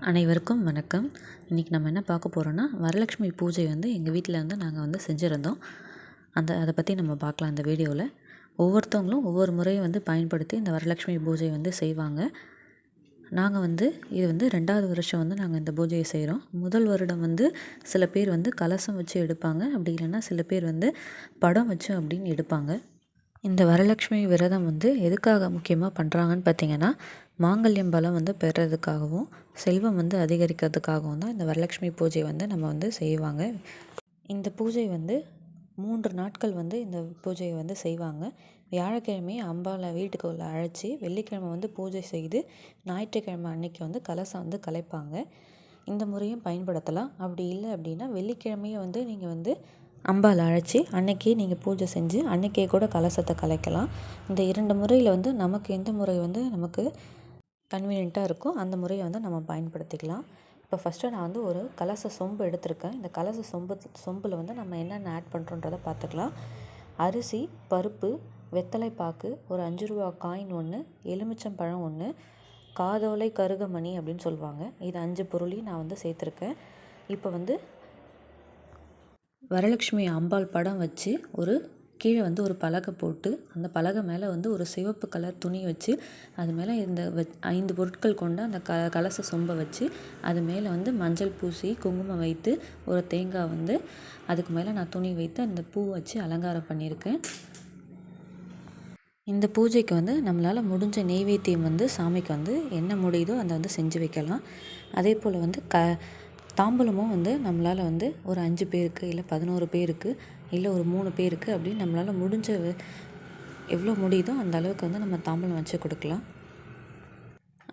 அனைவருக்கும் வணக்கம். இன்றைக்கி நம்ம என்ன பார்க்க போகிறோன்னா, வரலட்சுமி பூஜை வந்து எங்கள் வீட்டில் வந்து நாங்கள் செஞ்சுருந்தோம். அதை பற்றி நம்ம பார்க்கலாம் இந்த வீடியோவில். ஒவ்வொருத்தவங்களும் ஒவ்வொரு முறையை பயன்படுத்தி இந்த வரலட்சுமி பூஜை செய்வாங்க. நாங்கள் இது 2வது வருஷம் நாங்கள் இந்த பூஜையை செய்கிறோம். முதல் வருடம் சில பேர் கலசம் வச்சு எடுப்பாங்க. அப்படி இல்லைன்னா சில பேர் படம் வச்சு அப்படின்னு எடுப்பாங்க. இந்த வரலட்சுமி விரதம் எதுக்காக முக்கியமாக பண்ணுறாங்கன்னு பார்த்தீங்கன்னா, மாங்கல்யம் பலம் பெறுறதுக்காகவும் செல்வம் அதிகரிக்கிறதுக்காகவும் தான் இந்த வரலட்சுமி பூஜை நம்ம செய்வாங்க. இந்த பூஜை 3 நாட்கள் இந்த பூஜையை செய்வாங்க. வியாழக்கிழமையே அம்பாளை வீட்டுக்குள்ள அழைச்சி, வெள்ளிக்கிழமை பூஜை செய்து, ஞாயிற்றுக்கிழமை அன்னைக்கு கலசம் கலைப்பாங்க. இந்த முறையும் பயன்படுத்தலாம். அப்படி இல்லை அப்படின்னா வெள்ளிக்கிழமையே நீங்கள் அம்பாளை அழைச்சி அன்னைக்கே நீங்கள் பூஜை செஞ்சு அன்னைக்கே கூட கலசத்தை கலைக்கலாம். இந்த 2 முறையில் நமக்கு எந்த முறை நமக்கு கன்வீனியண்ட்டாக இருக்கோ அந்த முறையை நம்ம பயன்படுத்திக்கலாம். இப்போ ஃபஸ்ட்டு நான் ஒரு கலச சொம்பு எடுத்திருக்கேன். இந்த கலச சொம்பில் நம்ம என்னென்ன ஆட் பண்ணுறோன்றதை பார்த்துக்கலாம். அரிசி, பருப்பு, வெத்தலை பாக்கு, ஒரு 5 ரூபா காயின் 1, எலுமிச்சம்பழம் 1, காதோலை கருகமணி அப்படின்னு சொல்லுவாங்க. இது 5 பொருளையும் நான் சேர்த்துருக்கேன். இப்போ வரலட்சுமி அம்பாள் படம் வச்சு கீழே ஒரு பலகை போட்டு, அந்த பலகை மேலே ஒரு சிவப்பு கலர் துணி வச்சு, அது மேலே இந்த 5 பொருட்கள் கொண்ட அந்த கலச சொம்பை வச்சு, அது மேலே மஞ்சள் பூசி, குங்குமம் வைத்து, ஒரு தேங்காய் அதுக்கு மேலே நான் துணி வைத்து அந்த பூ வச்சு அலங்காரம் பண்ணியிருக்கேன். இந்த பூஜைக்கு நம்மளால் முடிஞ்ச நெய்வேத்தியம் சாமிக்கு என்ன முடியுதோ அதை செஞ்சு வைக்கலாம். அதே போல் தாம்பூலமும் நம்மளால் ஒரு 5 பேருக்கு, இல்லை 11 பேருக்கு, இல்லை ஒரு 3 பேருக்கு அப்படின்னு நம்மளால் முடிஞ்ச எவ்வளோ முடியுதோ அந்த அளவுக்கு நம்ம தாம்பூலம் வச்சு கொடுக்கலாம்.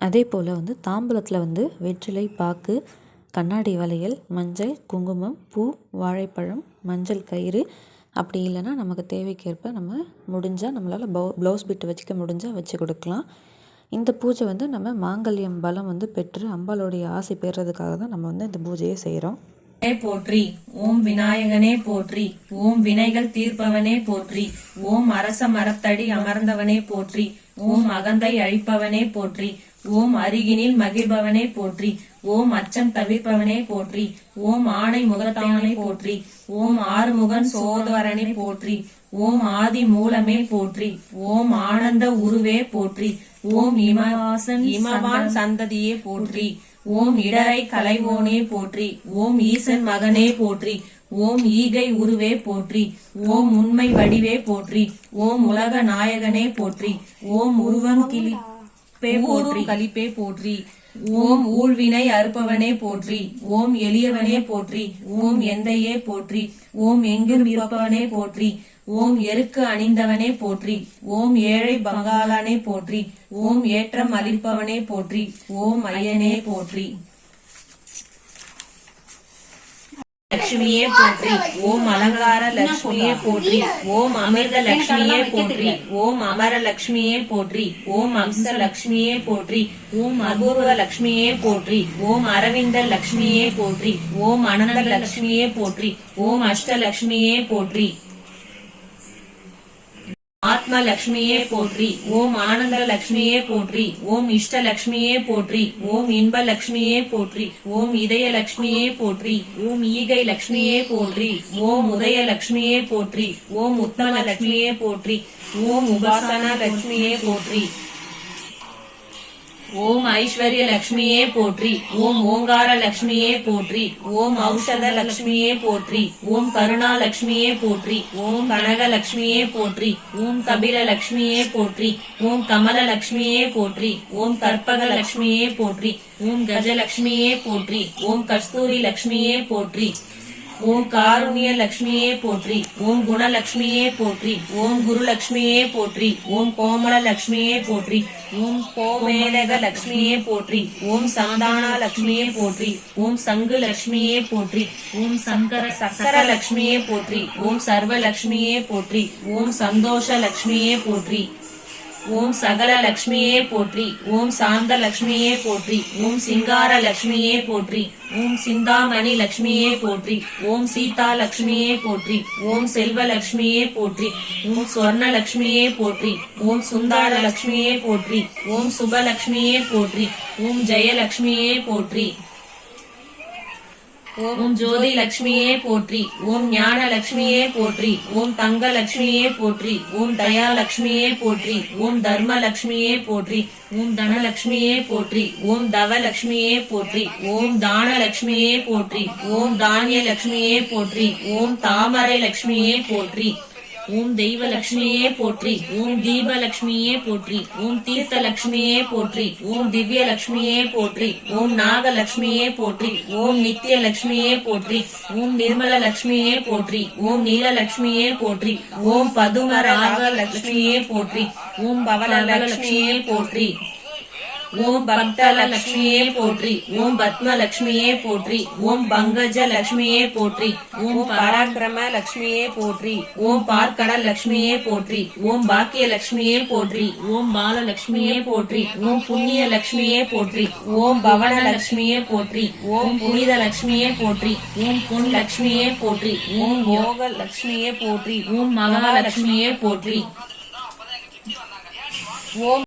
அதே போல் தாம்பூலத்தில் வெற்றிலை பாக்கு, கண்ணாடி வளையல், மஞ்சள், குங்குமம், பூ, வாழைப்பழம், மஞ்சள் கயிறு, அப்படி இல்லைன்னா நமக்கு தேவைக்கேற்ப நம்ம முடிஞ்சால் நம்மளால் ப்ளவுஸ் பிட்டு வச்சுக்க முடிஞ்சால் வச்சு கொடுக்கலாம். இந்த பூஜை நம்ம மாங்கல்யம் பலம் பெற்று அம்பாளுடைய ஆசை பெறுறதுக்காக தான் நம்ம இந்த பூஜையை செய்கிறோம். போற்றி. ஓம் விநாயகனே போற்றி. ஓம் வினைகள் தீர்ப்பவனே போற்றி. ஓம் அரச மரத்தடி அமர்ந்தவனே போற்றி. ஓம் அகந்தை அழிப்பவனே போற்றி. ஓம் அருகினில் மகிழ்பவனே போற்றி. ஓம் அச்சம் தவிர்ப்பவனே போற்றி. ஓம் ஆணை முகத்தானே போற்றி. ஓம் ஆறுமுகன் சோதரனே போற்றி. ஓம் ஆதி மூலமே போற்றி. ஓம் ஆனந்த உருவே போற்றி. ஓம் இமவான் சந்ததியே போற்றி. ஓம் இடரை கலைவோனே போற்றி. ஓம் ஈசன் மகனே போற்றி. ஓம் ஈகை உருவே போற்றி. ஓம் உண்மை வடிவே போற்றி. ஓம் உலக நாயகனே போற்றி. ஓம் உருவம் கிளிப்பே போற்றி. கலிப்பே போற்றி. ஓம் ஊழ்வினை அறுப்பவனே போற்றி. ஓம் எளியவனே போற்றி. ஓம் எந்தையே போற்றி. ஓம் எங்கும் இருப்பவனே போற்றி. ஓம் எருக்கு அணிந்தவனே போற்றி. ஓம் ஏழை பங்காளனே போற்றி. ஓம் ஏற்றம் அளிப்பவனே போற்றி. ஓம் ஐயனே போற்றி. லட்சுமியே போற்றி. ஓம் அலங்கார லட்சுமியே போற்றி. ஓம் அமிர்த லட்சுமியே போற்றி. ஓம் அமர லட்சுமியே போற்றி. ஓம் அம்ச லட்சுமியே போற்றி. ஓம் அபூர்வ லட்சுமியே போற்றி. ஓம் அரவிந்த லட்சுமியே போற்றி. ஓம் அனந்த லட்சுமியே போற்றி. ஓம் அஷ்டலட்சுமியே போற்றி. ஆத்ம லட்சுமியே போற்றி. ஓம் ஆனந்த லட்சுமியே போற்றி. ஓம் இஷ்ட லட்சுமியே போற்றி. ஓம் இன்ப லட்சுமியே போற்றி. ஓம் இதய லட்சுமியே போற்றி. ஓம் ஈகை லட்சுமியே போற்றி. ஓம் உதய லட்சுமியே போற்றி. ஓம் உத்தம லட்சுமியே போற்றி. ஓம் உபாசனா லட்சுமியே போற்றி. ஓம் ஐஸ்வர்ய லட்சுமியே போற்றி. ஓம் ஓங்கார லட்சுமியே போற்றி. ஓம் ஔஷத லட்சுமியே போற்றி. ஓம் கருணா லட்சுமியே போற்றி. ஓம் கனக லட்சுமியே போற்றி. ஓம் கபில லட்சுமியே போற்றி. ஓம் கமல லட்சுமியே போற்றி. ஓம் கற்பக லட்சுமியே போற்றி. ஓம் கஜலட்சுமியே போற்றி. ஓம் கஸ்தூரி லட்சுமியே போற்றி. ஓம் காருண்ய லட்சுமியே போற்றி. ஓம் குணலட்சுமியே போற்றி. ஓம் குருலட்சுமியே போற்றி. ஓம் கோமல லட்சுமியே போற்றி. ஓம் கோமேதக லட்சுமியே போற்றி. ஓம் சந்தான லட்சுமியே போற்றி. ஓம் சங்கு லட்சுமியே போற்றி. ஓம் சக்கர லட்சுமியே போற்றி. ஓம் சர்வ லட்சுமியே போற்றி. ஓம் சந்தோஷ லட்சுமியே போற்றி. ஓம் சகல லட்சுமியே போற்றி. ஓம் சாந்த லட்சுமியே போற்றி. ஓம் சிங்கார லட்சுமியே போற்றி. ஓம் சிந்தாமணி லட்சுமியே போற்றி. ஓம் சீதா லட்சுமியே போற்றி. ஓம் செல்வ லட்சுமியே போற்றி. ஓம் சொர்ண லட்சுமியே போற்றி. ஓம் சுந்தார லட்சுமியே போற்றி. ஓம் சுபலட்சுமியே போற்றி. ஓம் ஜெயலட்சுமியே போற்றி. ஓம் ஜோதி லட்சுமியே போற்றி. ஓம் ஞான லட்சுமியே போற்றி. ஓம் தங்க லட்சுமியே போற்றி. ஓம் தயா லட்சுமியே போற்றி. ஓம் தர்ம லட்சுமியே போற்றி. ஓம் தனலட்சுமியே போற்றி. ஓம் தவ லட்சுமியே போற்றி. ஓம் தான லட்சுமியே போற்றி. ஓம் தானிய லட்சுமியே போற்றி. ஓம் தாமரை லட்சுமியே போற்றி. ஓம் தெய்வ லட்சுமியே போற்றி. ஓம் தீப லட்சுமியே போற்றி. ஓம் தீர்த்த லட்சுமியே போற்றி. ஓம் திவ்ய லட்சுமியே போற்றி. ஓம் நாக லட்சுமியே போற்றி. ஓம் நித்திய லட்சுமியே போற்றி. ஓம் நிர்மல லட்சுமியே போற்றி. ஓம் நீல லட்சுமியே போற்றி. ஓம் பதும ராக லட்சுமியே போற்றி. ஓம் பவள லட்சுமியே போற்றி. ஓம் பக்தல லட்சுமியே போற்றி. ஓம் பத்ம லட்சுமியே போற்றி. ஓம் பங்கஜ லட்சுமியே போற்றி. ஓம் பராக்கிரம லட்சுமியே போற்றி. ஓம் பார்க்கடல் லட்சுமியே போற்றி. ஓம் பாக்கிய லட்சுமியே போற்றி. ஓம் பால லட்சுமியே போற்றி. ஓம் புண்ணிய லட்சுமியே போற்றி. ஓம் பவன லட்சுமியே போற்றி. ஓம் புனித லட்சுமியே போற்றி. ஓம் பொன் லட்சுமியே போற்றி. ஓம் யோக லட்சுமியே போற்றி. ஓம் மகாலட்சுமியே போற்றி. ஓம்